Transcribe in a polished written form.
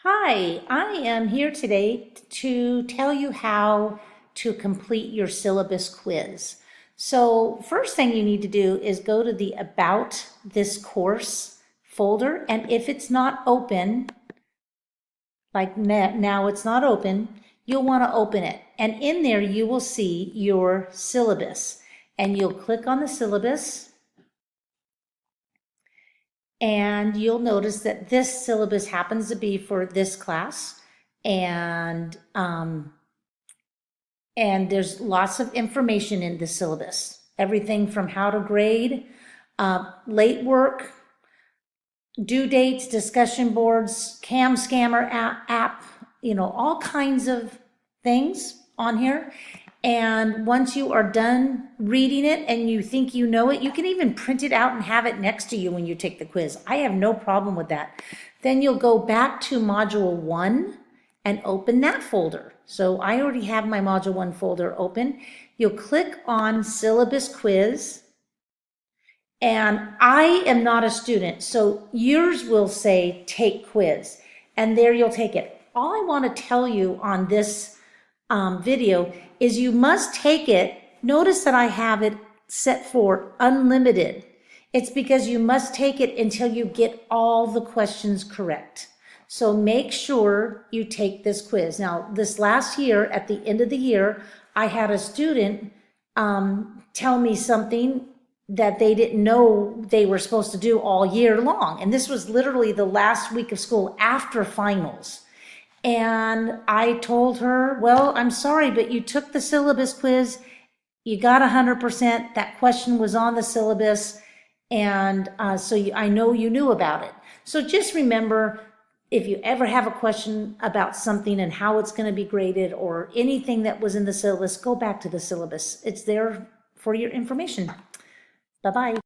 Hi, I am here today to tell you how to complete your syllabus quiz. So first thing you need to do is go to the About This Course folder, and if it's not open, like now it's not open, you'll want to open it. And in there you will see your syllabus, and you'll click on the syllabus, and you'll notice that this syllabus happens to be for this class, and there's lots of information in the syllabus. Everything from how to grade, late work, due dates, discussion boards, cam scammer app, all kinds of things on here. And once you are done reading it and you think you know it, you can even print it out and have it next to you when you take the quiz. I have no problem with that. Then you'll go back to Module 1 and open that folder. So I already have my Module 1 folder open. You'll click on Syllabus Quiz. And I am not a student, so yours will say Take Quiz. And there you'll take it. All I want to tell you on this video is you must take it. Notice that I have it set for unlimited. It's because you must take it until you get all the questions correct. So make sure you take this quiz. Now, this last year, at the end of the year, I had a student tell me something that they didn't know they were supposed to do all year long. And this was literally the last week of school after finals. And I told her, well, I'm sorry, but you took the syllabus quiz, you got 100%, that question was on the syllabus, and I know you knew about it. So just remember, if you ever have a question about something and how it's going to be graded or anything that was in the syllabus, go back to the syllabus. It's there for your information. Bye-bye.